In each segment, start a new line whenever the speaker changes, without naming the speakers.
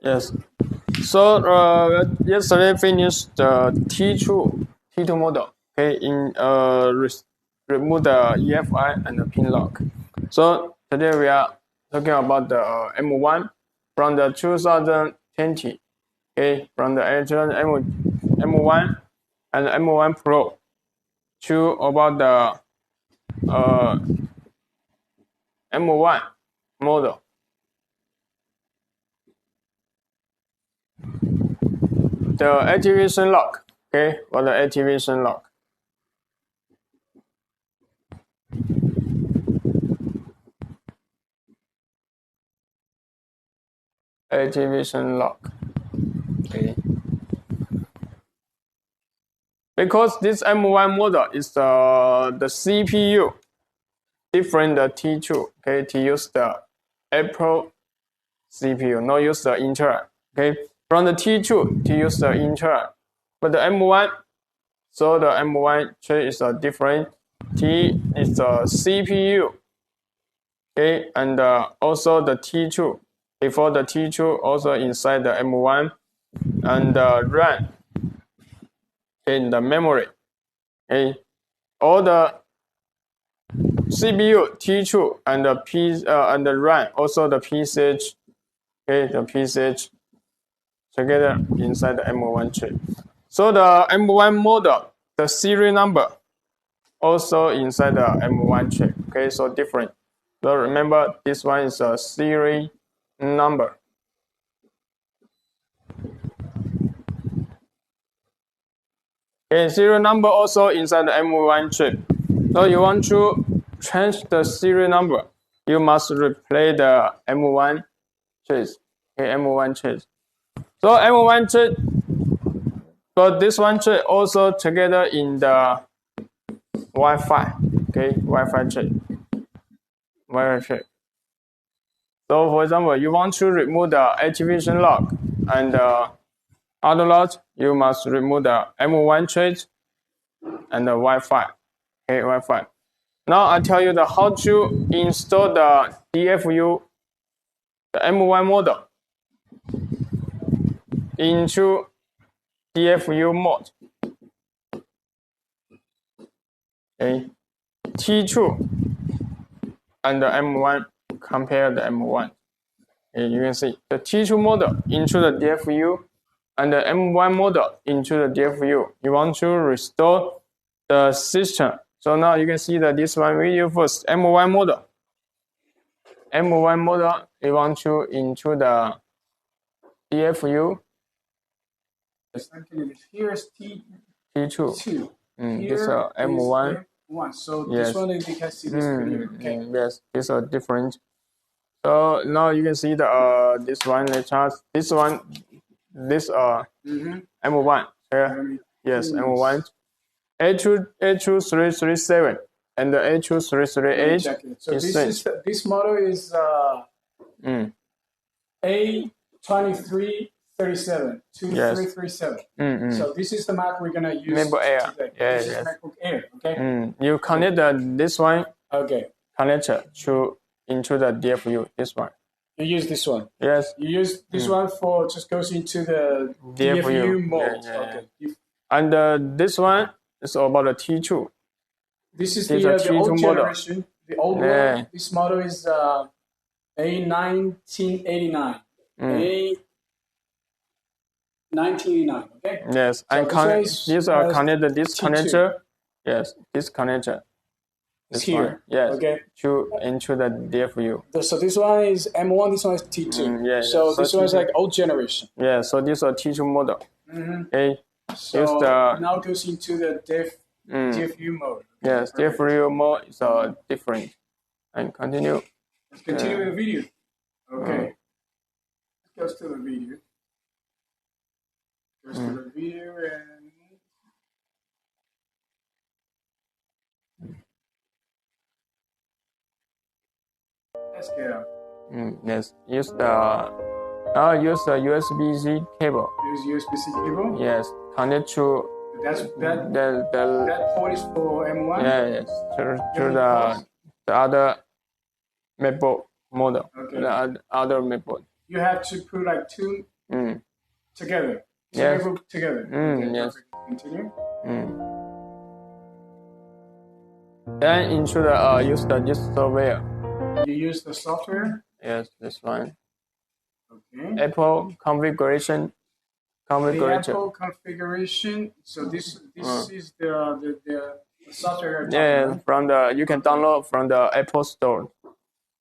Yes. So yesterday finished the T2 model. Okay, in remove the EFI and the pin lock. So today we are talking about the M1 from the 2020. Okay, from the M1 and M1 Pro to about the M1 model. The activation lock. Okay, for the activation lock. Activation lock. Okay. Because this M1 model is the CPU different the T2. Okay, to use the Apple CPU, not use the Intel. Okay, from the T2 to use the Intel, but the M1, so the M1 chip is a different. T is the CPU. Okay, and also the T2. Before the T2, also inside the M1, and the RAM in the memory. Okay, all the CPU T2 and and the RAM, also the PCH. Okay, the PCH together inside the M1 chip. So the M1 model, the serial number also inside the M1 chip. Okay, so different. So remember, this one is a serial number. Okay, serial number also inside the M1 chip. So you want to change the serial number, you must replace the M1 chip. Okay, M1 chip. So M1 chip, but this one chip also together in the Wi-Fi. Okay, Wi-Fi chip. Wi-Fi chip. So for example, you want to remove the activation lock and other lot, you must remove the M1 chip and the Wi-Fi. Okay, Wi-Fi. Now I tell you the how to install the DFU, the M1 model into DFU mode. Okay, T2 and the M1 compare the M1. Okay, you can see the T2 model into the DFU and the M1 model into the DFU. You want to restore the system. So now you can see that this one video first M1 model. M1 model, you want to into the DFU.
Here's
T2.
Here
this is M1.
So
yes.
this one you can see this video. Okay.
Yes, these are different. So now you can see the this one. This one, this M1. Yes, M1. A2337 and the A2338.
Exactly. So this model is A2337, 2337. So this is the Mac we're gonna use
MacBook Air.
today.
This
is MacBook Air. Okay.
You connect this one.
Okay.
Connector to into the DFU. This one.
You use this one.
Yes.
You use this one for just goes into the DFU mode. Okay.
And this one is about the T2.
This is the old generation. Model. The old one. This model is A1989. A1989. Okay.
Yes, so and these are connected. This T2. Connector. Yes, this connector.
It's here.
One. Yes. Okay. Into the DFU.
So this one is M1. This one is T2. So this one is like old generation.
Yeah. So this is a T2 model. Okay.
So now it goes into the DFU mode.
Yes, DFU mode is different. And continue.
Let's continue with the video. Okay. Let's go to the video. Goes to the video and let's get out.
Yes, use the USB-C cable.
Use USB-C cable.
Yes, connect to.
That port is for M1.
Yeah, yes, to the other MacBook model.
Okay.
The other MacBook.
You have to put like two Together. So
Yes.
they work together. Okay,
Yes.
perfect. Continue.
Then into the use this software.
You use the software.
Yes, this one.
Okay.
Apple configuration.
The Apple configuration. So this is the software.
Yeah,
right?
from the you can download from the Apple Store.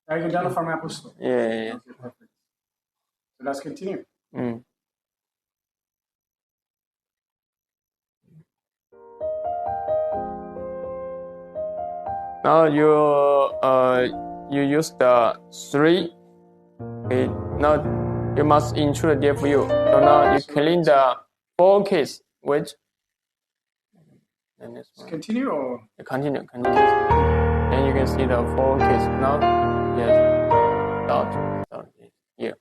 I can download from Apple Store.
Yeah.
Okay, perfect. So let's continue.
Now you use the 3. Okay. Now you must intrude the DFU. So now you clean the 4 keys, which.
Continue or
continue. Then you can see the 4 keys. Now, yes, start here.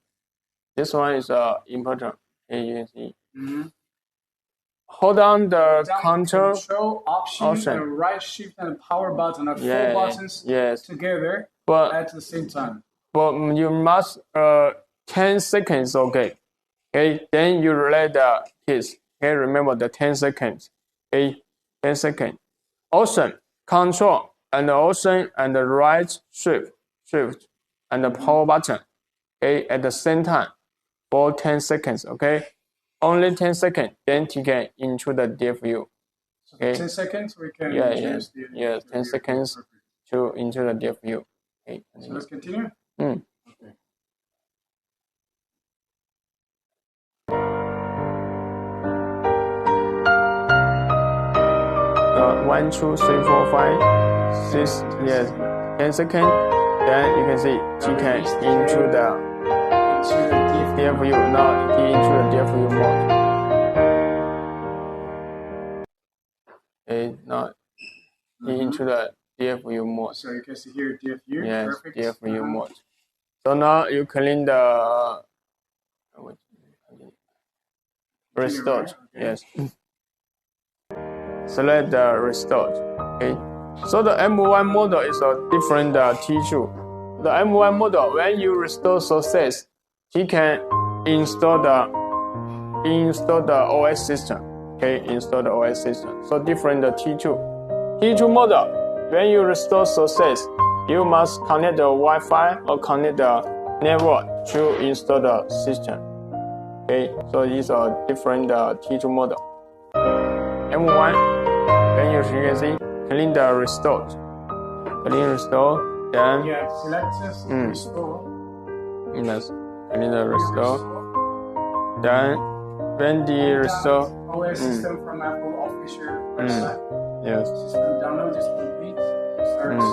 This one is important. Here you can see. Hold down the
control option and right shift and power button are 4 buttons together at the same time.
But you must 10 seconds, okay. Okay, then you relate the keys. Okay, remember the 10 seconds. Okay, 10 seconds. Option, control, and option and the right shift, and the power button. Okay, at the same time for 10 seconds. Okay, only 10 seconds. Then you can into the DFU.
Okay, 10 seconds we can choose the
10 seconds to into the DFU. Okay,
so let's continue.
Okay. 1, 2, 3, 4, 5, 6, yes, 10 seconds. Then you can see she can into the DFU. Now into the DFU mode. Okay, now into the DFU mode.
So you can see here DFU.
Yes,
perfect.
DFU mode. So now you clean the restore. Yes. Select the restore. Okay. So the M1 model is a different T2. The M1 model, when you restore success, he can install the OS system. Okay, install the OS system. So different the T2. T2 model, when you restore success, you must connect the Wi-Fi or connect the network to install the system. Okay, so these are different T2 model. M1, then you can see clean the restore. Clean restore, then
select restore.
Yes, clean the restore. Then when the restore
OS system from Apple official website.
Yes.
System download is complete. Starts.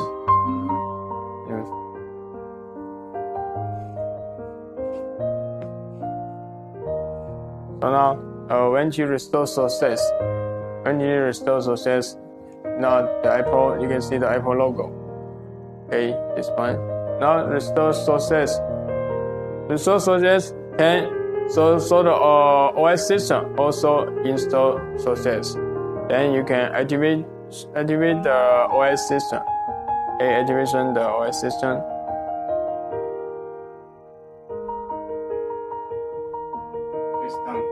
Yes. So now, when you restore success, now the Apple, you can see the Apple logo. Okay, this one. Now restore success. Restore success can so the OS system also install success. Then you can activate the OS system. Okay, activation the OS system.
It's done.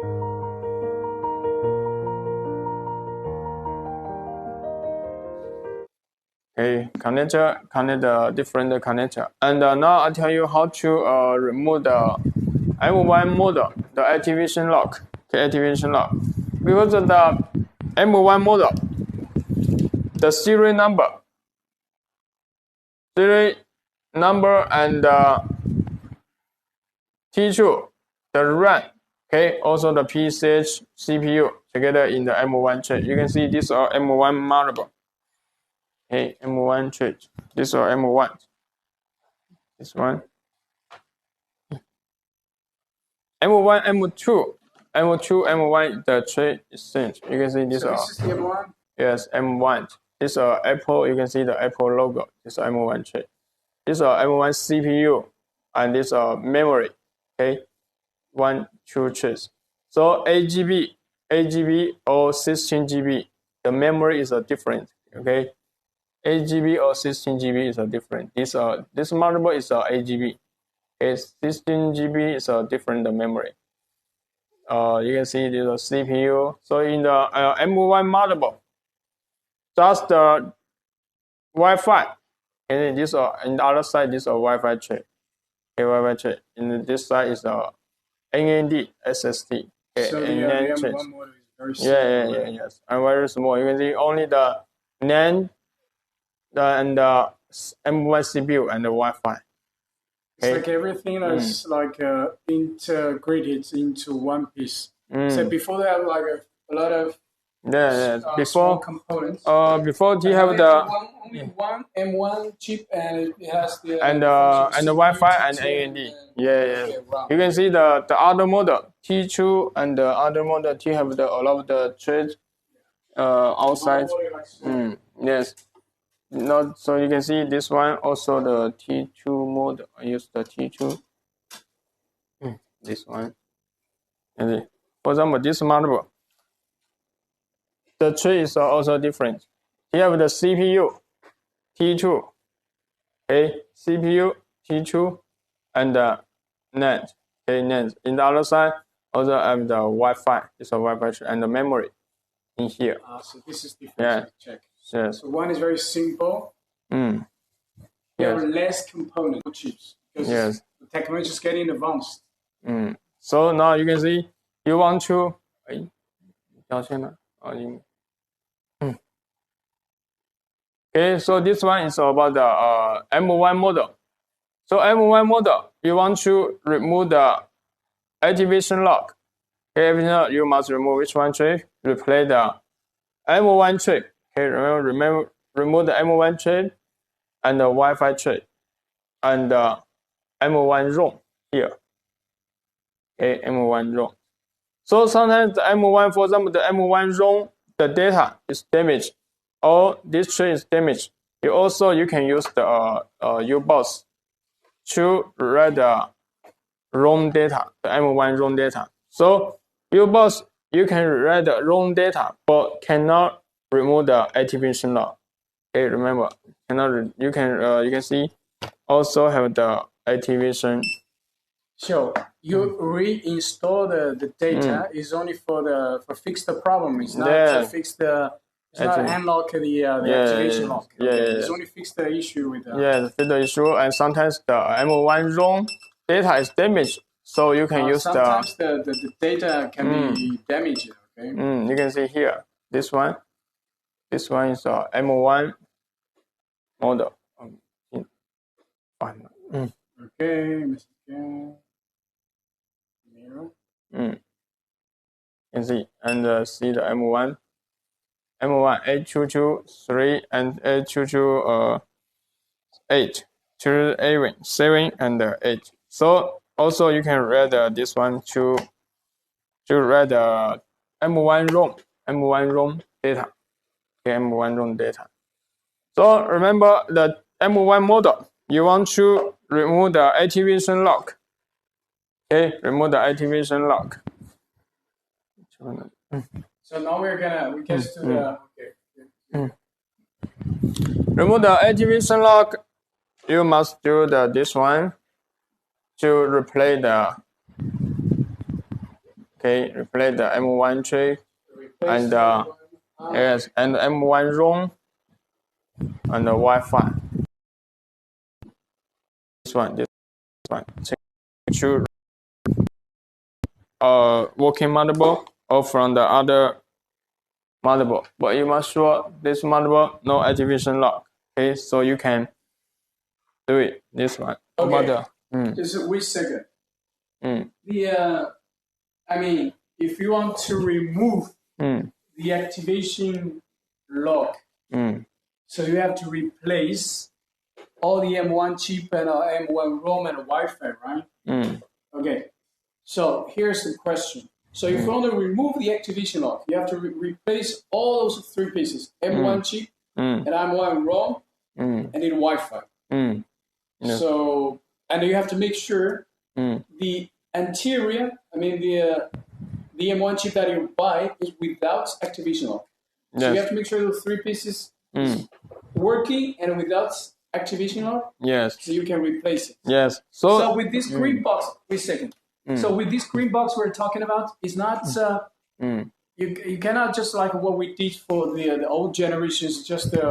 Okay, connect the different connector. And now I'll tell you how to remove the M1 model, the activation lock. Okay, activation lock. Because of the M1 model, the serial number and T2, the RAM, okay, also the PCH CPU together in the M1 chip. You can see these are M1 motherboard. Okay, M1 chip. These are M1. This one. M1, M2, M1, the chip is same. You can see these
So
are.
this is the M1?
Yes, M1. These are Apple. You can see the Apple logo. This is M1 chip. These are M1 CPU, and these are memory. Okay, 1, 2 chips. So 8GB or 16GB. The memory is a different. Okay, 8GB or 16GB is a different. This motherboard is 8GB. Okay, 16GB is a different memory. you can see this is CPU. So in the M1 motherboard, just the Wi-Fi, and this in the other side this is a Wi-Fi chip. Okay, Wi-Fi chip. In this side is a NAND SSD. Okay,
so the M1 model is very small.
Yes, and very small. You can see only the NAND and the M1 CPU and the Wi-Fi.
It's like everything is like integrated into one piece. So before they have like a lot of small components.
Before you have the
only one M1 chip and it has the
Wi-Fi and NAND. You can see the other model T2 and the other model T have a lot of the trades outside. Yes. Not so you can see this one also the T2 model. I use the T2. This one. And for example, this motherboard, the tray is also different. You have the CPU T2, okay, CPU T2, and the NAND, okay, NAND. In the other side, also have the Wi-Fi. It's a Wi-Fi tray and the memory in here.
So this is different. Check.
Yes.
So one is very simple. There are less component chips because the technology is getting advanced.
So now you can see you want to. Okay, so this one is about the M1 model. So M1 model, you want to remove the activation lock. Okay, you must remove which one chip? Replace the M1 chip. Okay, remember remove the M1 chip and the Wi-Fi chip and the M1 ROM here. Okay, M1 ROM. So sometimes the M1, for example, the M1 ROM, the data is damaged, or this chip is damaged. You can use the U-BOS to read the ROM data, the M1 ROM data. So U-BOS, you can read the ROM data, but cannot remove the activation lock. Okay, remember, you can see also have the activation.
So you reinstall the data is only for fix the problem. It's not to fix the. It's not unlock the activation lock. It's only fix the issue with the.
Fix the issue, and sometimes the M1 ROM data is damaged, so you can use
sometimes the data can be damaged. Okay.
You can see here this one. This one is a M1 model.
Okay, Mr.
You can see and see the M1 822 and 822 8 to 7 and 8. So also you can read this one to read the M1 ROM data. Okay, M1 ROM data. So remember the M1 model. You want to remove the activation lock. Okay, remove the activation lock.
So now we get to the
remove the activation lock. You must do this one to replace the replace the M1 chip and and the M1 ROM and the Wi-Fi. This one. To working motherboard or from the other motherboard, but you must show this motherboard no activation lock. Okay, so you can do it. This one.
Okay. Just wait a second. I mean, if you want to remove the activation lock, so you have to replace all the M1 chip and M1 ROM and Wi-Fi, right? Okay. So here's the question. So if you want to remove the activation lock, you have to replace all those three pieces: M1 chip and M1 ROM and then Wi-Fi. So, and you have to make sure the anterior, the M1 chip that you buy is without activation lock. So you have to make sure those three pieces is working and without activation lock.
Yes.
So you can replace it.
Yes.
So with this green box, wait a second. So with this green box we're talking about, it's not you cannot just like what we did for the old generations, just take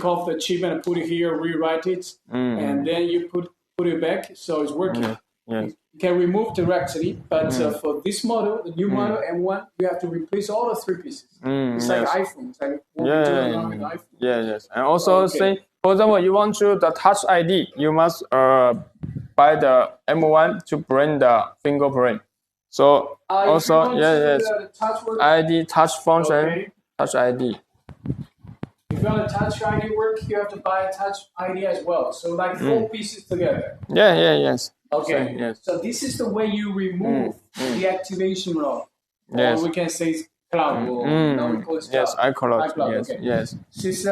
off the chip and put it here, rewrite it, and then you put it back, so it's working. You can remove directly, but for this model, the new model M1, you have to replace all the 3 pieces. It's like iPhone. It's like what we do around with iPhone.
Yes. And also say, for example, you want to the Touch ID, you must buy the M1 to bring the fingerprint. So also ID touch function, Touch ID.
If you want a Touch ID work, you have to buy a Touch ID as well. So like 4 pieces together.
Yes.
Okay. So this is the way you remove the activation lock.
Yes.
Or we can say it's cloud. Or we call it cloud.
Yes, iCloud. Yes.
This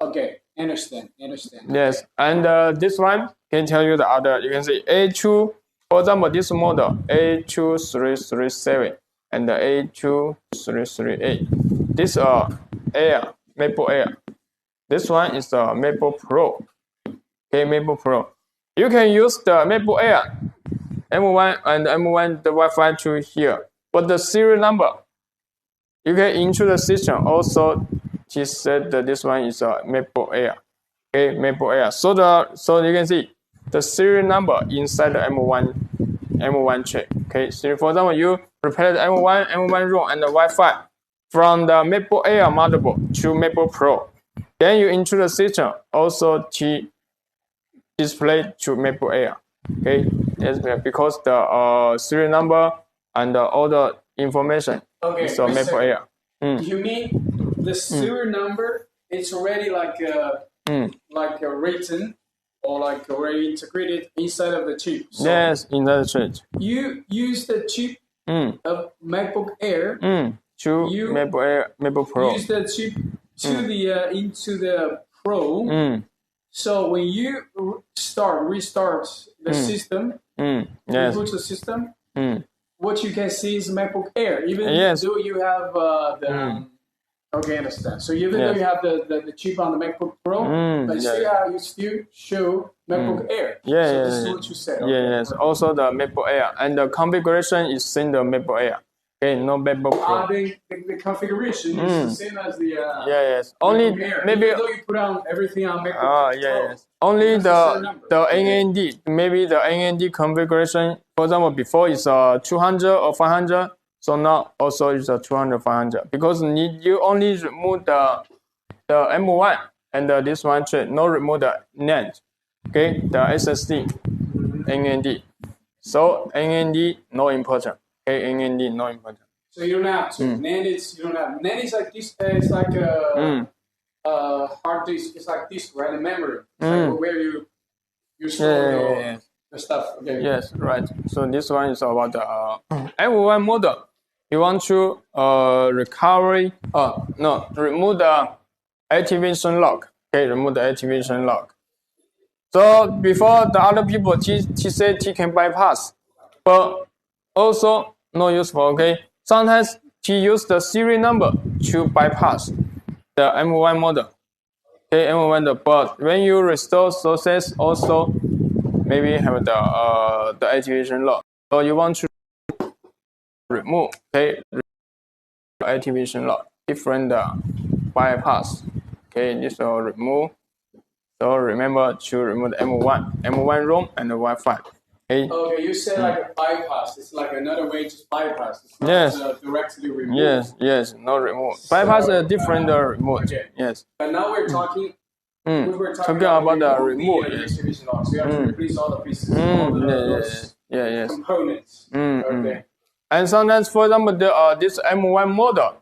okay. Understand.
Yes, and this one can tell you the other. You can see A2. For example, this model A2337 and the A2338. This Air, MacBook Air. This one is the MacBook Pro. Okay, MacBook Pro. You can use the MacBook Air M1 and M1 the Wi-Fi to here, but the serial number you can into the system also. She said that this one is a MacBook Air. Okay, MacBook Air. So you can see the serial number inside the M1 chip. Okay, so for example, you repair the M1 ROM and the Wi-Fi from the MacBook Air motherboard to MacBook Pro. Then you into the system also to display to MacBook Air. Okay, yes, because the serial number and all the information is on MacBook Air.
You mean the serial number? It's already like written or like already integrated inside of the chip. So
yes, in the chip.
You use the chip of MacBook Air
to MacBook Pro.
Use the chip to the into the Pro. So when you restart the system, reboot the system, what you can see is MacBook Air. Even though you have the okay, understand. So even though you have the chip on the MacBook Pro, but you still show MacBook Air. So this is what you said.
Yes. Also the MacBook Air and the configuration is same the MacBook Air. Okay, no MacBook Pro.
The configuration is the same as the
Only
Air.
maybe
even though you put on everything on MacBook Pro.
Only the NAND, maybe the NAND configuration. For example, before is 200 or 500. So now also is a 200, 500 because you only remove the M1 and this one chip, no remove the NAND, okay, the SSD, NAND. So NAND no important, okay, NAND no important.
So you don't have to. NAND is you don't have. NAND is like this. It's like a hard disk. It's like this, right? A memory. It's like where you store the stuff. Okay.
Yes, right. So this one is about the M1 model. You want to remove the activation lock. Okay, remove the activation lock. So before the other people, he said he can bypass, but also no useful. Okay, sometimes he use the serial number to bypass the M1 model. Okay, M1 model, but when you restore sources, also maybe have the activation lock. So you want to remove, okay, activation lock, different bypass. Okay, this will remove. So remember to remove the M1 ROM and the Wi-Fi. Okay,
you said like a bypass. It's like another way to bypass. It's not directly remove.
Yes, no remove. Bypass is a different remote.
Okay.
Yes.
But now we're talking. We're
talking about the remote.
Activation lock. So you have to replace all the pieces. All components. Okay.
And sometimes, for example, this M1 model,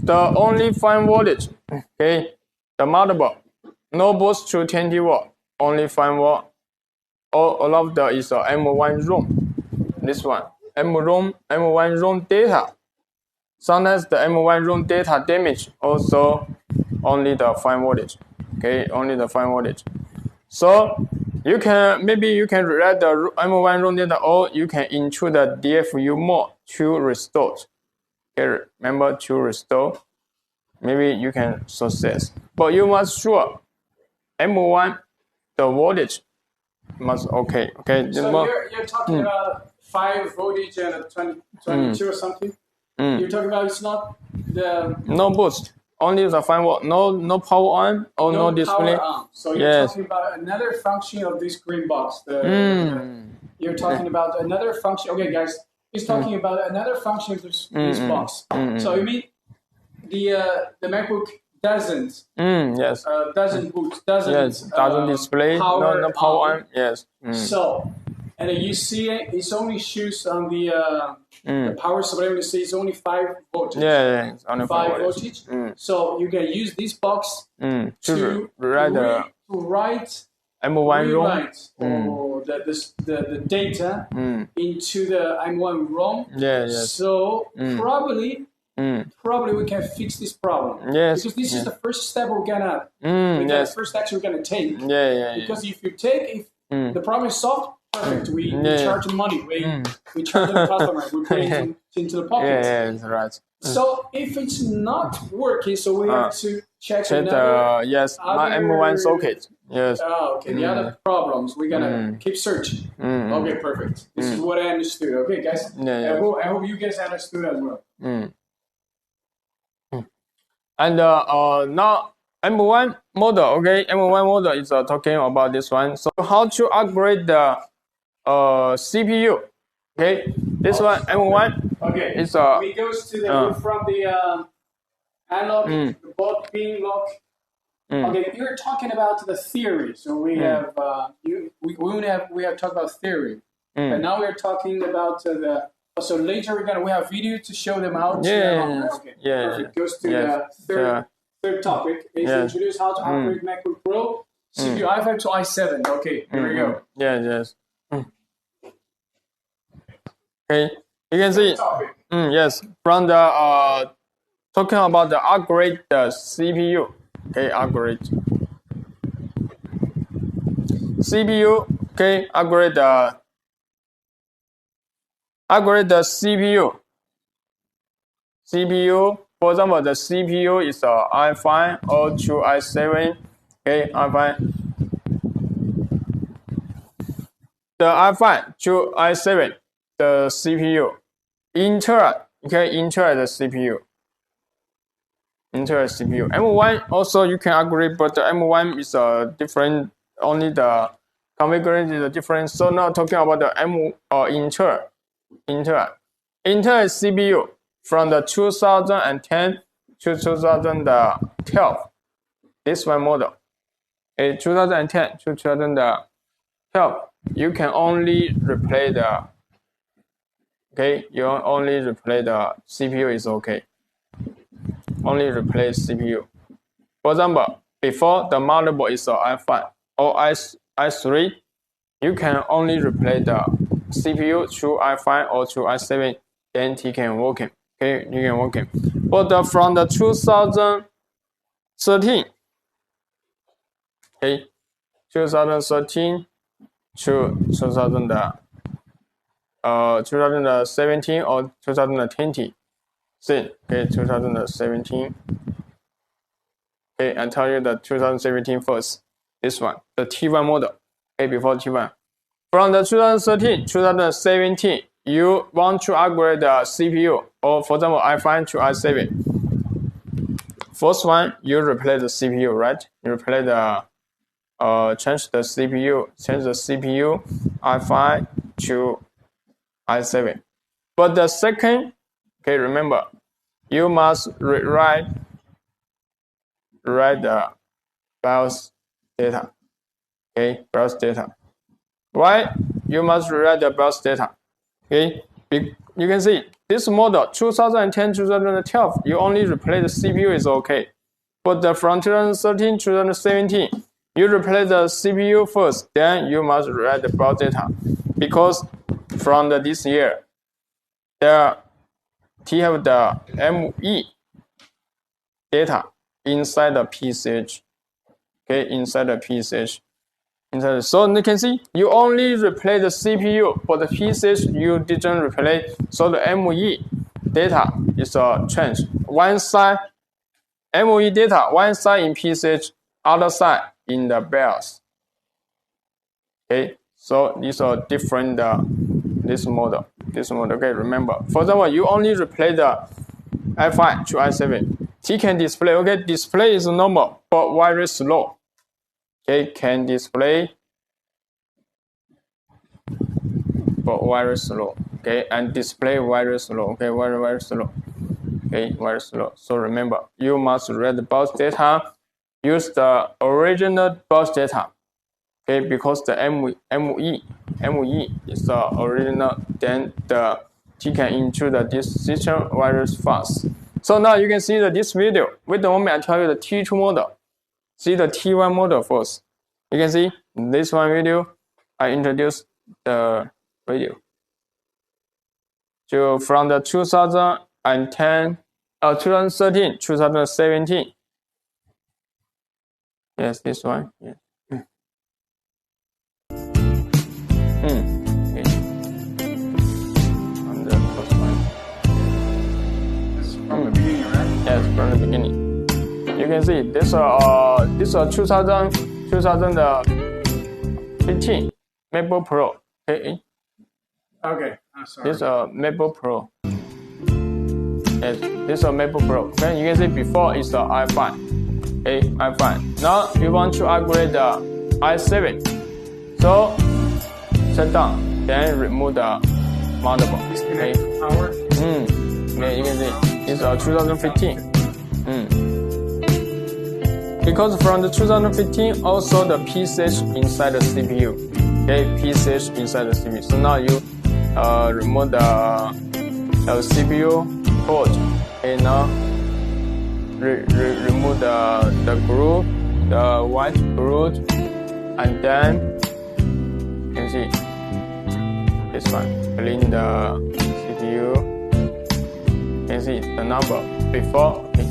the only 5 voltage, okay, the motherboard, no boost to 20 watt, only 5 watt. All of the is M1 ROM. This one, M1 ROM data. Sometimes the M1 ROM data damage, also only the 5 voltage. Okay, only the 5 voltage. So you can read the M1 ROM data, or you can intrude the DFU mode to restore. Okay, remember to restore. Maybe you can success, but you must sure M1 the voltage okay. Okay.
So you're talking about 5 voltage and a 22 or something. You're talking about it's not the
no boost, only the 5 volt, no power on or no display.
Power on. So you're talking about another function of this green box. You're talking about another function. Okay, guys, he's talking about another function of this box. So you mean the MacBook doesn't doesn't boot, doesn't
display, no power on. Yes.
So, and you see it's only shows on the power supply. You see it's only 5 voltage.
Yeah, it's only
5 voltage. So you can use this box to write
M1 ROM
or the data into the M1 ROM.
Yes.
So probably we can fix this problem.
Yes.
Because this is the first step we're gonna first action we're gonna take. Because if you take the problem is solved, perfect. We charge the money. We charge the customer. We pay it into the pocket.
Yeah, that's right.
So if it's not working, so we have to check
my M1 socket. Yes.
Okay. The other problems we're gonna keep searching. Okay, perfect. This is what I understood. Okay, guys. I hope you guys understood as well.
And now M1 model. Okay, M1 model is talking about this one. So how to upgrade the CPU? Okay, this one M1.
Okay,
it's
we goes to the from the analog the board pin lock. Okay, you're talking about the theory. So we have we have talked about theory, but now we're talking about the. So later we have video to show them how to. Perfect. Goes to the third topic. Is introduce how to upgrade MacBook Pro CPU i5 to i7. Okay, here we go.
Yes. Okay, you can see. Yes, from the talking about the upgrade the CPU. Okay, upgrade CPU. Okay, upgrade the CPU. For example, the CPU is i5 or to i7. Okay, i5. The i5 to i7. The CPU. Enter the CPU. Enter the CPU. M1 also you can upgrade, but the M1 is different. Only the configuration is different. So now talking about the Intel CPU from the 2010 to 2012. This one model. 2010 to 2012. You can only replace the. You only replace the CPU is okay. Only replace CPU. For example, before the motherboard is i5 or i3, you can only replace the CPU to i5 or to i7, then it can work. Okay, you can work. But from the 2013, 2013 to 2017 or 2020. 2017. I tell you the 2017 first. This one, the T1 model. Before T1. From the 2013, 2017, you want to upgrade the CPU, or for example, i5 to i7. First one, you replace the CPU, right? You replace the change the CPU i5 to i7. But the second, remember, you must write the BIOS data. BIOS data. Why you must write the BIOS data? You can see this model 2010 2012 you only replace the CPU is okay, but from 2013 2017 you replace the CPU first, then you must write the BIOS data, because from this year have the ME data inside the PCH. Inside the PCH. So you can see you only replace the CPU, but the PCH you didn't replace. So the ME data is changed. One side ME data, one side in PCH, other side in the BIOS. Okay, so these are different this model. Okay, remember, for example, you only replace the i5 to i7. T can display. Okay, display is normal but very slow. Okay, can display but very slow. Okay, and display very slow. Okay, very slow. Okay, very slow. So remember, you must read the BOS data. Use the original BOS data. Okay, because the ME is the original, then the T can into this system very fast. So now you can see that this video. Wait a moment, I tell you the T2 model. See the T1 model first. You can see this one video. I introduced the video. So from the 2013, 2017. Yes, this one. Yeah. Okay. On the first one.
This is from the beginning, right?
Yes, from the beginning. You can see this 2015 MacBook Pro. Okay.
Okay, I'm sorry.
This MacBook Pro. Yes, this is a MacBook Pro. Okay, you can see before is the i5. Okay, i5. Now you want to upgrade the i7. So shut down, then remove the motherboard.
Disconnect power.
Okay, you can see it's 2015. Because from the 2015, also the PCH inside the CPU. Okay, PCH inside the CPU. So now you remove the CPU port. Okay, now remove the groove, the white groove, and then you can see this one. Clean the CPU. You can see the number before. Okay.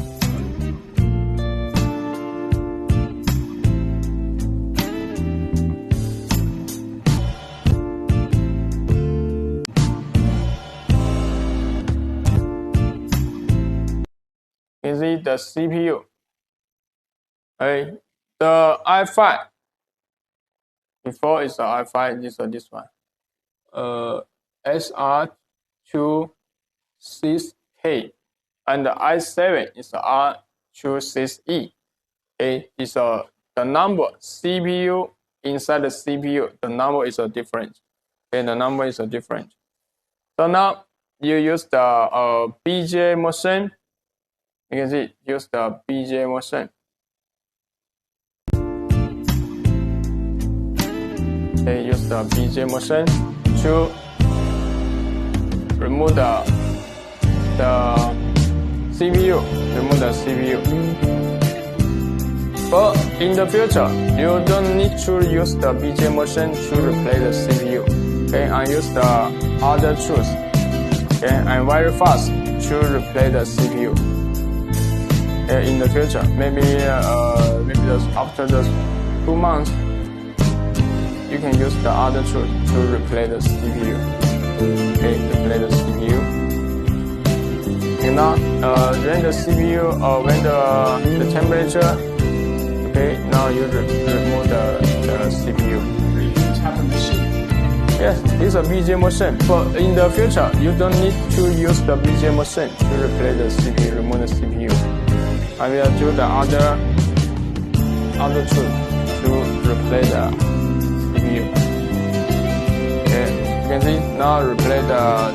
You see the CPU. Okay, the i5. Before is the i5. This one. SR26K, and the i7 is the R26E. Okay, it's the number CPU inside the CPU. The number is different. Okay, the number is different. So now you use the BGA motion. You can see use the BGA motion. Okay, use the BGA motion to remove the CPU. Remove the CPU. But in the future, you don't need to use the BGA motion to replace the CPU. Okay, I use the other tools. Okay, I'm very fast to replace the CPU. In the future, maybe after the 2 months, you can use the other tool to replace the CPU. Okay, replace the CPU. And now, when the CPU when the temperature. Okay, now you remove the CPU.
Tap a machine.
Yes, it's a BGA machine. But in the future, you don't need to use the BGA machine to replace the CPU. Remove the CPU. I will do the other tool to replace the CPU. Okay, you can see now replace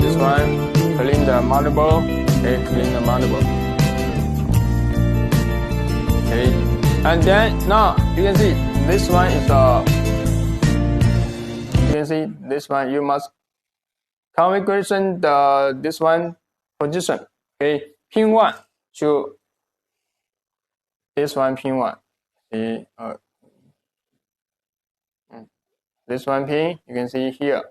this one. Clean the motherboard. Okay, clean the motherboard. Okay, and then now you can see this one is you can see this one. You must configuration this one position. Okay, pin 1 to this one pin 1. See, this one pin you can see here.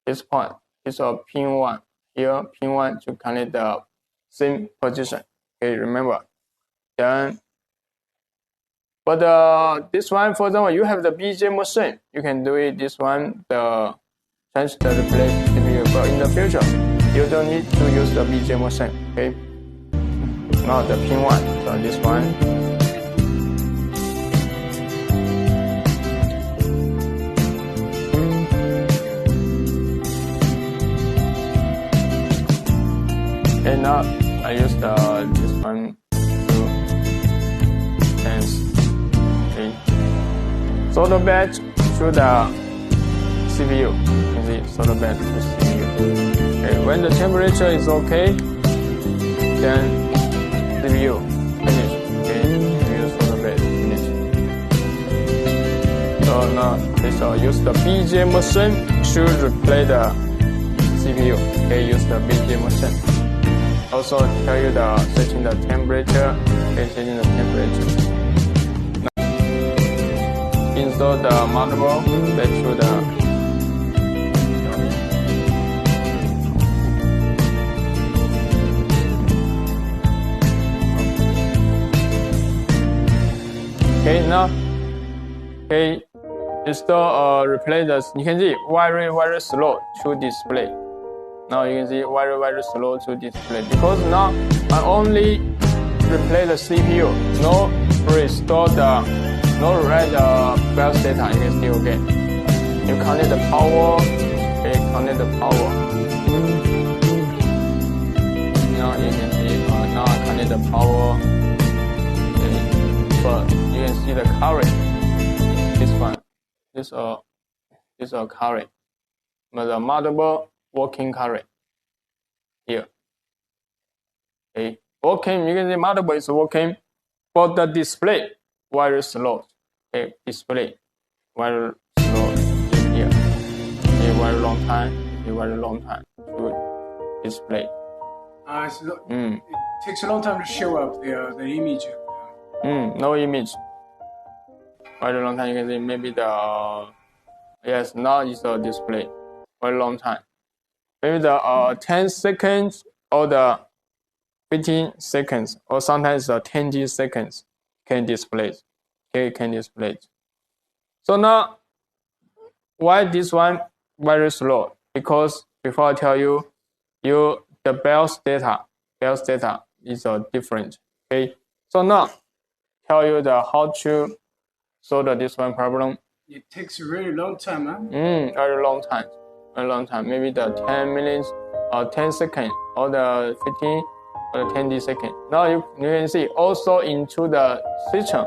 This point is a pin 1. Here pin 1 to connect the same position. Okay, remember. Then, but this one, for example, you have the BGA machine. You can do it. This one, the change the replace CPU. But in the future, you don't need to use the BGA machine. Okay. Now the pin 1. So this one. Okay, now I use this one to sense. Okay. Solder bed to the CPU. You can see solder bed to CPU. Okay, when the temperature is okay, then CPU finish. Okay, CPU solder bed finish. So now let's use the BGA machine to replace the CPU. Okay, use the BGA machine. Also tell you the setting the temperature. Okay, setting the temperature. Install the motherboard back to the okay now okay install replace this. You can see very slow to display. Now you can see very slow to display because now I only replace the CPU, no restore the no write the BIOS data. You can see okay. You connect the power. Okay, connect the power. Now you can see now I connect the power. Okay, but you can see the current. This one, this current. But the motherboard working current here. Okay, working. You can see motherboard is working, but the display very slow. Okay, display very slow here. Okay, very long time. Okay, very long time to display.
It takes a long time to show up the image.
No image. Very long time. You can see maybe the yes now is a display. Very long time. Maybe the 10 seconds or the 15 seconds or sometimes 20 seconds can display. Okay, can display. So now, why this one very slow? Because before I tell you, the BIOS data is different. Okay, so now tell you how to solve this one problem.
It takes a really long time, huh?
Very long time. Very long time. Maybe the 10 minutes or 10 seconds or the 15 or the 20 seconds. Now you can see also into the system.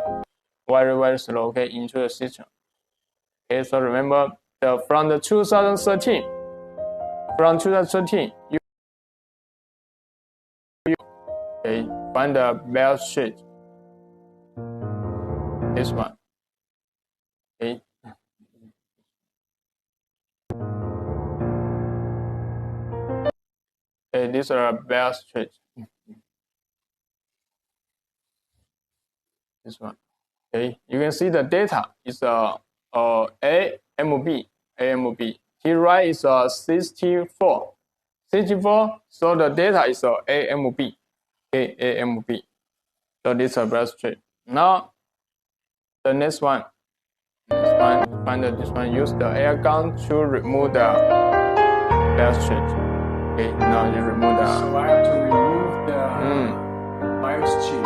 Very slow. Okay, into the system. Okay, so remember from the 2013, you okay, find the BIOS sheet. This one. Okay. Okay, these are BIOS sheet. This one. Okay, you can see the data is AMB. Here right is 64. So the data is AMB. Okay, AMB. So this is a BIOS sheet. Now the next one. Find this one. Use the air gun to remove the BIOS sheet. Okay, now you remove the.
So I have to remove the BIOS chip.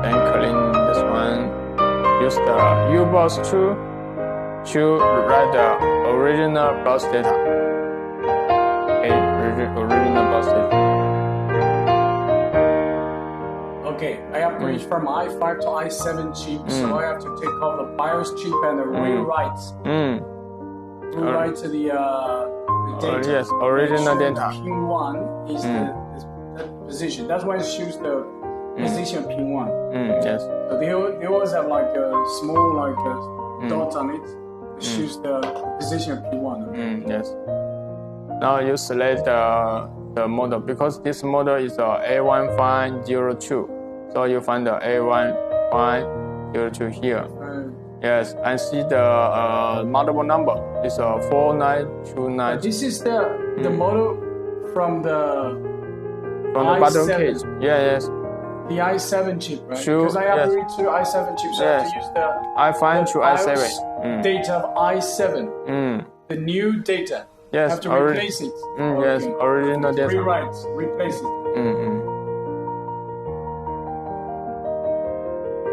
Then clean this one. Use the U-BOS2 to write the original BIOS data. Okay, original BIOS data.
Okay, I upgrade from i5 to i7 chip, so I have to take off the BIOS chip and rewrite the data.
Yes, original data.
Pin 1 is the position. That's why it shows the position pin 1.
Yes.
So they always have like a small dot on it. It shows the position pin 1.
Yes. Now you select the model because this model is A1502. So you find the A1502 here. Yes, and see the motherboard number. It's 4929.
This is the model from the
bottom case. Yes.
The i7 chip, right?
Sure,
because I upgrade to i7 chip, so I have to use the
i5 to i7.
Data of i7. The new data.
Yes,
have to replace it.
Yes, original data.
Rewrite, replace it.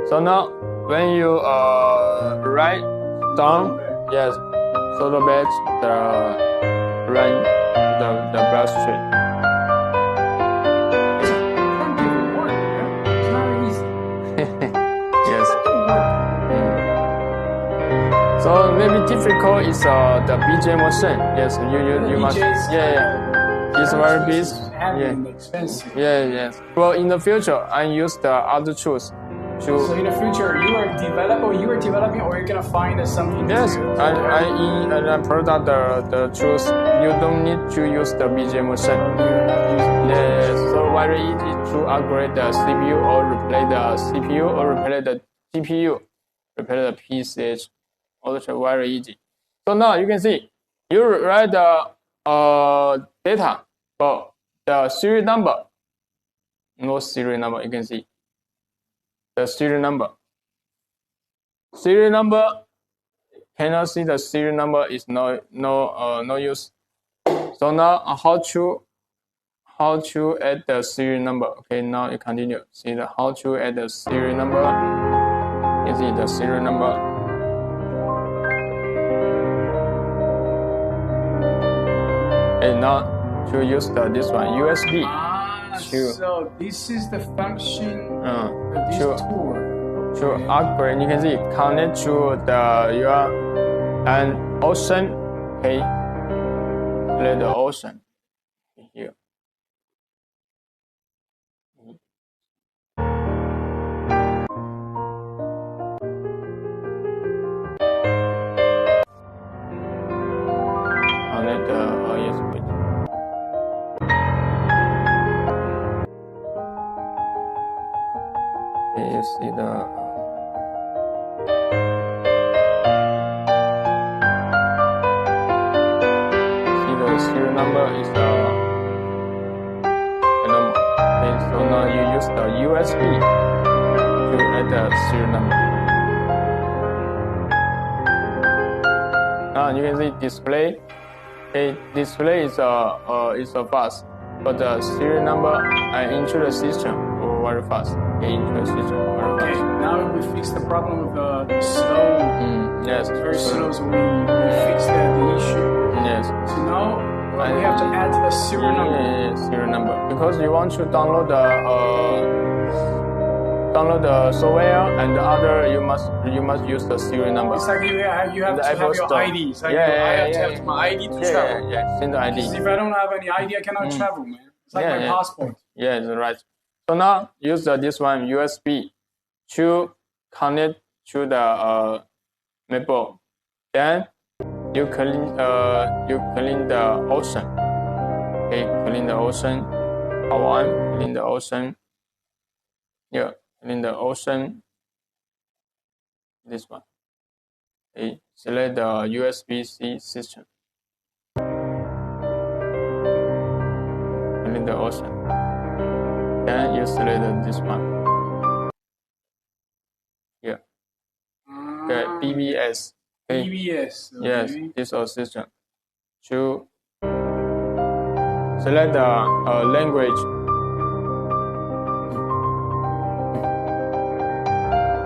So now, when you write down, yes, solder bed the BIOS sheet. maybe difficult is the BGA machine. Yes, you must. It's very big.
Expensive.
Yes. Well, in the future, I use the other tools.
So in the future, you are developing, or you're gonna find something.
Yes, I product the tools. You don't need to use the BGA machine. Yes, so very easy to upgrade the CPU or replace the CPU or replace the GPU, replace the PCH. Also very easy. So now you can see you write the data for the serial number. No serial number. You can see the serial number. Serial number cannot see the serial number is no use. So now how to add the serial number? Okay, now you continue. See the how to add the serial number. You see the serial number. And now to use this one USB.
So this is the function of this tool.
To upgrade, you can see connect to your an ocean. Okay, select the ocean here. Connect the USB. Okay, you see the. Serial number is number. Okay, so now you use the USB to add the serial number. Now you can see display. Okay, display is fast, but the serial number into the system very fast. Okay, into the system very fast.
Okay, now we fix the problem of the slow.
Yes,
it's very slow, so we fix the issue.
Yes.
So now we have to add the serial number.
Yes, serial number. Because you want to download the software and the other, you must use the serial number.
It's like you have to have your ID. It's like I have to have my ID to travel.
Yeah, send the ID.
Because if I don't have any ID, I cannot travel, man. It's like my passport.
Yeah, that's right. So now use this one USB to connect to the MacBook. Then you clean the ocean. Okay, clean the ocean. Power on, clean the ocean. Yeah, clean the ocean. This one. Okay, select the USB-C system. Clean the ocean. Then you select this one. Yeah. Okay, BBS. Okay.
BBS. Okay.
Yes, this system. To select the language.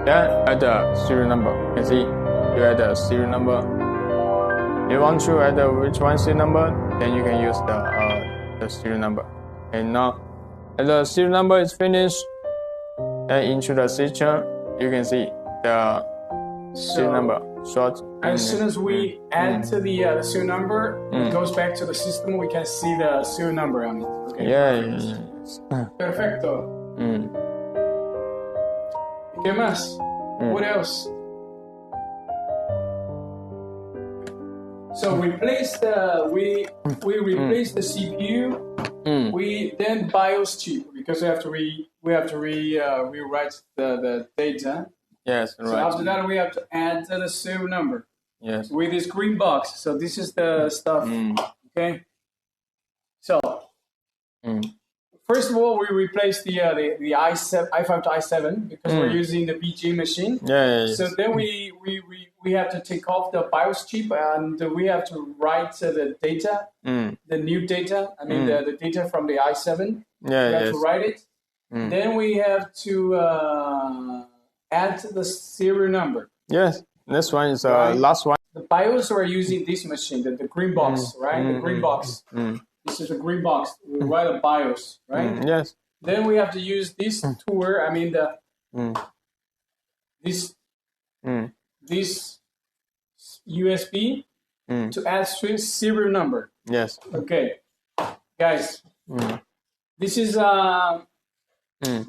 Then add the serial number. You can see you add the serial number. You want to add which one serial number? Then you can use the serial number. And now, as the serial number is finished, and into the system, you can see the serial number. Short.
As soon as we add to the serial number, it goes back to the system. We can see the serial number on it. Okay.
Yes.
Perfecto. ¿Qué más? What else? So we replace the CPU. We then BIOS chip because we have to rewrite the data.
Yes, right.
So after that, we have to add the serial number.
Yes.
With this green box. So this is the stuff. Okay. So first of all, we replace the i5 to i7 because we're using the BGA machine. So then we have to take off the BIOS chip and we have to write the data, the new data. I mean the data from the i7. We have to write it. Then we have to add the serial number.
Yes, this one is last one.
The BIOS we're using this machine, the green box, right? The green box. This is a green box. We write a BIOS, right?
Yes.
Then we have to use this tool. I mean this USB to add string serial number.
Yes.
Okay, guys, this is the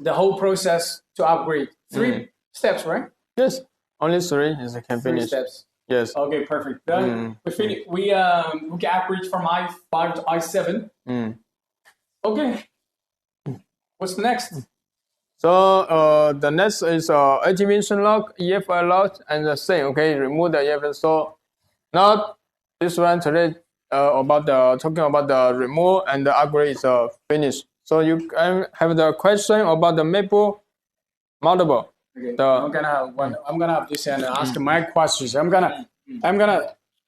whole process to upgrade. 3 steps, right?
Yes. Only 3 is I can
3
finish.
steps.
Yes.
Okay, perfect. Then we finish. We can upgrade from i5 to i7. Okay. What's next?
So the next is activation lock, EFI lock, and the same. Okay, remove the EFI. So now this one today talking about the remove and the upgrade is finished. So you can have the question about the MacBook motherboard.
Okay. I'm gonna have this and ask my questions. I'm gonna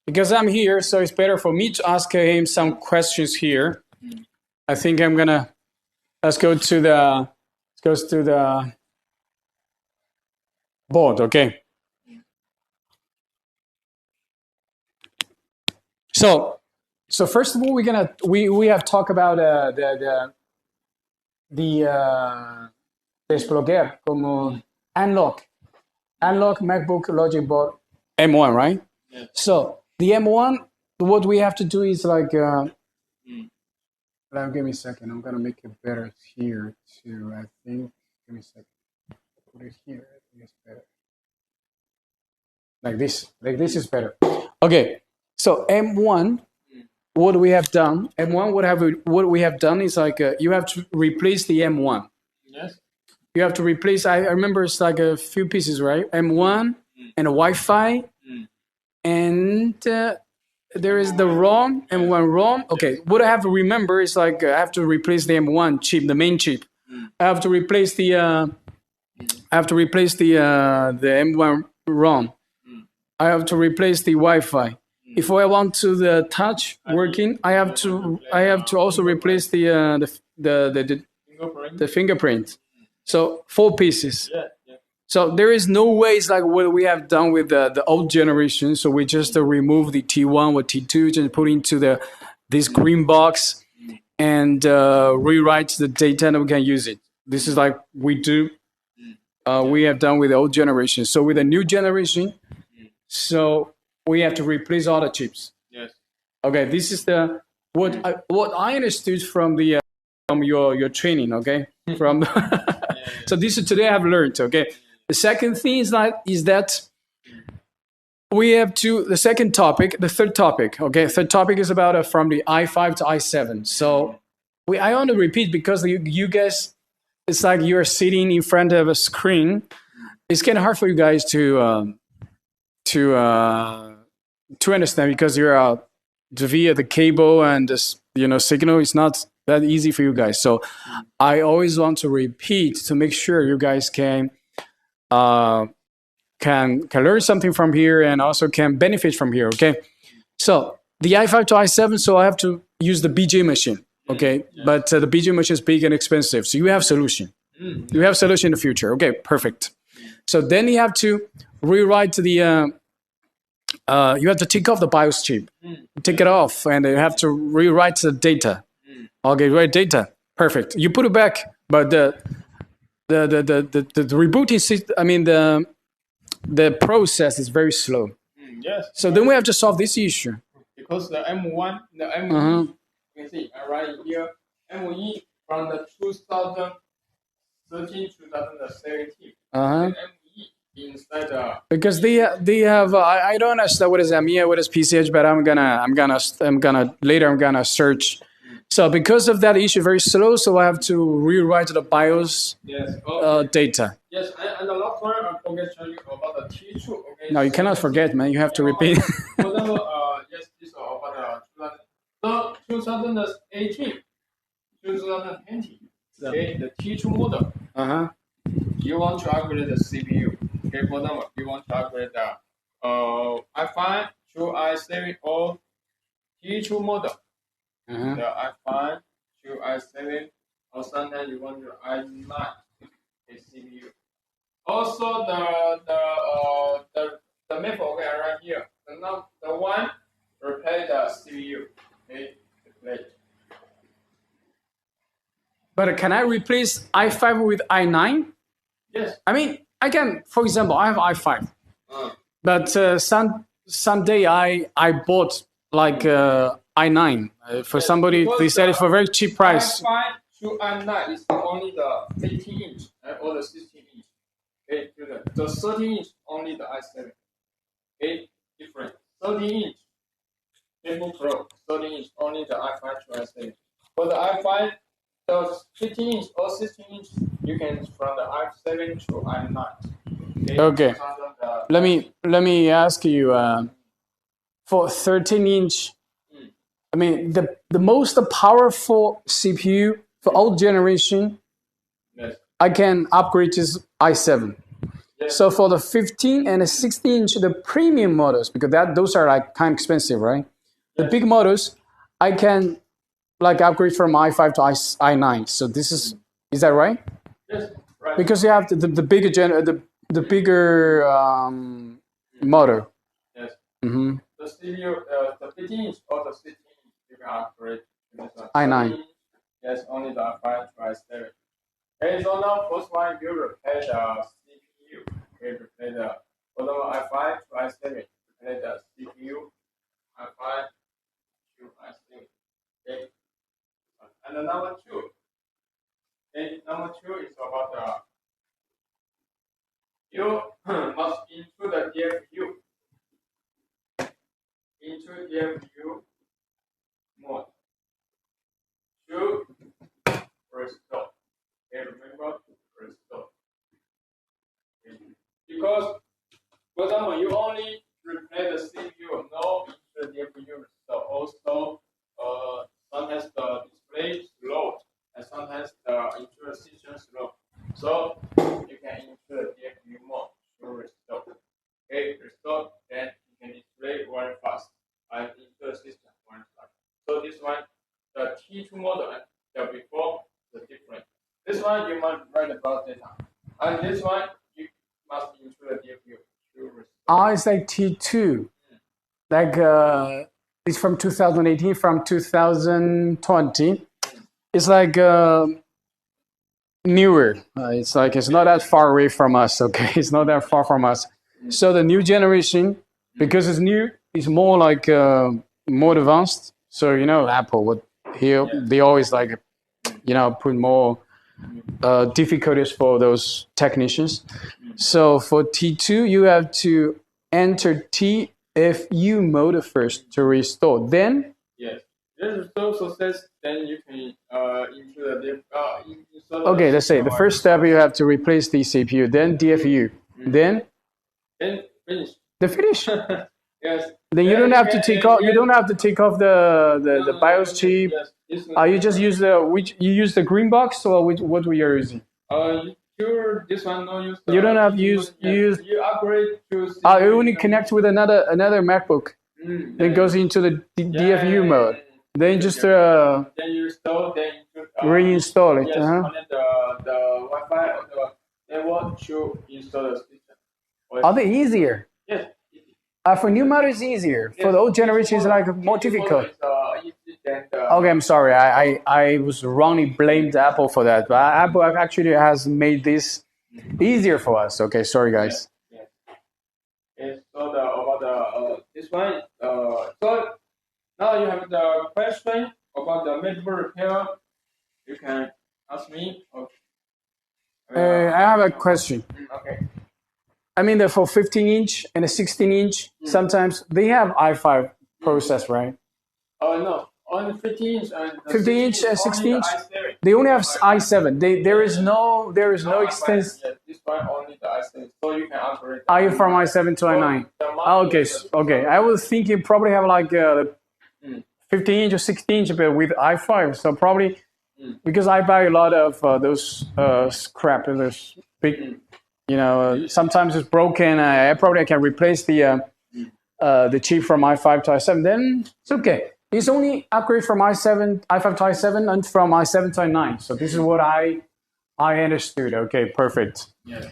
because I'm here, so it's better for me to ask him some questions here. I think I'm gonna let's go to the board. Okay. So first of all, we have talked about the desbloquear como unlock MacBook logic board M1, right? Yeah. So the M1, what we have to do is like give me a second. I'm gonna make it better here too. I think. Give me a second. Put it here. I think it's better. Like this. Like this is better. Okay. So M1, what we have done? M1, what we have done is like you have to replace the M1.
Yes.
You have to replace. I remember it's like a few pieces, right? M1 and a Wi-Fi, and there is the ROM, M1 ROM. Okay, what I have to remember is like I have to replace the M1 chip, the main chip. I have to replace the M1 ROM. I have to replace the Wi-Fi. If I want to the touch working, I have to also replace the fingerprint. So 4 pieces. So there is no way it's like what we have done with the old generation. So we just remove the T1 or T2, just put into this green box and rewrite the data and we can use it. This is like we have done with the old generation. So with the new generation, so we have to replace all the chips.
Yes.
Okay, this is what I understood from your training. Okay, from so this is today I have learned. Okay, the second thing is that we have the third topic. Okay, third topic is about from the i5 to i7. So I want to repeat because you guys, it's like you're sitting in front of a screen. It's kind of hard for you guys to understand because you're via the cable and this signal is not that easy for you guys. So I always want to repeat to make sure you guys can learn something from here and also can benefit from here. Okay, so the i5 to i7, so I have to use the BGA machine. Okay, but the BGA machine is big and expensive, so you have solution. You have solution in the future. Okay, perfect. So then you have to rewrite the you have to take off the BIOS chip, take it off, and you have to rewrite the data. Okay, write data. Perfect. You put it back, but the rebooting system, I mean the process is very slow.
Yes.
So then we have to solve this issue.
Because the M1, the M1, you can see right here, M1 from the 2013 2017. M1 inside
because they have I don't understand what is ME, what is PCH, but I'm gonna later search. So because of that issue very slow, so I have to rewrite the BIOS data.
Yes, and the last one I forget to tell you about the T2. Okay.
No, you cannot forget, man. You have to repeat.
For example, yes, this is about 2018, 2020. Okay, the T2 model. You want to upgrade the CPU. Okay, for example, you want to upgrade the i5 to i7 or T2 model. The i5 to i7, or sometimes you want your i9 CPU. Also, the method right here. The one replace the CPU. Okay,
But can I replace i5 with i9?
Yes.
I mean, I can. For example, I have i5, but someday I bought like i9 for somebody. They said it's for a very cheap price.
i5 to i9 is only the 18-inch or the 16-inch. Okay, the 13-inch only the i7. Okay, different. 13-inch MacBook Pro, 13-inch only the i5 to i7. For the i5, the 15-inch or 16-inch, you can from the i7 to i9.
Okay. Let me ask you. For 13-inch, I mean the most powerful CPU for old generation,
yes.
I can upgrade to i7.
Yes.
So for the 15 and the 16-inch, the premium models, because those are like kind of expensive, right? The big models, I can like upgrade from i5 to i9. So this is that right?
Yes, right.
Because you have the bigger the bigger model.
Yes.
Mm-hmm.
The CPU, the 15-inch or the 16-inch, you can upgrade to this one.
i9.
Yes, only the i5 to i7. Okay, so now first one you replace the CPU. Okay, replace the i5 to i7. Replace the CPU, i5 to i7. Okay. And the number two. Okay, number two is about you must into the DFU. Into DFU mode to restore. Okay, remember restore. Okay. Because, for example, you only replace the CPU, no into the DFU restore. Also, sometimes the display is low, and sometimes the internal system is low. So you can enter the DFU mode to restore. Okay, restore, then you can display very fast and enter the system very fast. So this one, the T2 model and the before the different. This one you must write about data, and this one you must enter the DFU to restore.
It's like T2, like it's from 2018, from 2020. It's like newer. It's like it's not that far away from us. Okay, it's not that far from us. So the new generation, because it's new, is more like more advanced. So Apple would they always like put more difficulties for those technicians. So for T2, you have to enter TFU mode first to restore. Then
yes, restore success. Then you can enter the
okay, let's say the first step you have to replace the CPU, then DFU, then
finish.
The finish.
Yes.
Then you don't have to take off. You don't have to take off the BIOS chip.
Yes.
You just use the green box, or what we are using.
This one no use.
You don't have use.
You upgrade to.
You only connect with another MacBook. Then goes into the DFU mode. Then just
then you install. Then
reinstall it.
Yes, connect the Wi-Fi or the network to install the system.
Are they easier?
Yes.
For new models, it's easier. Yes. For the old generation, it's like more difficult. Okay, I'm sorry. I was wrongly blamed Apple for that, but Apple actually has made this easier for us. Okay, sorry guys.
Yes. Yes. So about this one. So now you have the question about the motherboard repair. You can ask me.
I have a question.
Okay.
I mean, for 15-inch and a 16-inch, sometimes they have i5 process, right?
No. On 15-inch and
15-inch and 16-inch, they only have i7. There is no extension.
Yes, this one only the i7, so you can upgrade.
Are you from i7 to i9? Okay. I was thinking probably have like 15-inch or 16-inch, but with i5. So probably because I buy a lot of those scrap, those big. Sometimes it's broken. I can replace the chip from i5 to i7. Then it's okay. It's only upgrade from i5 to i7 and from i7 to i9. So this is what I understood. Okay, perfect.
Yeah.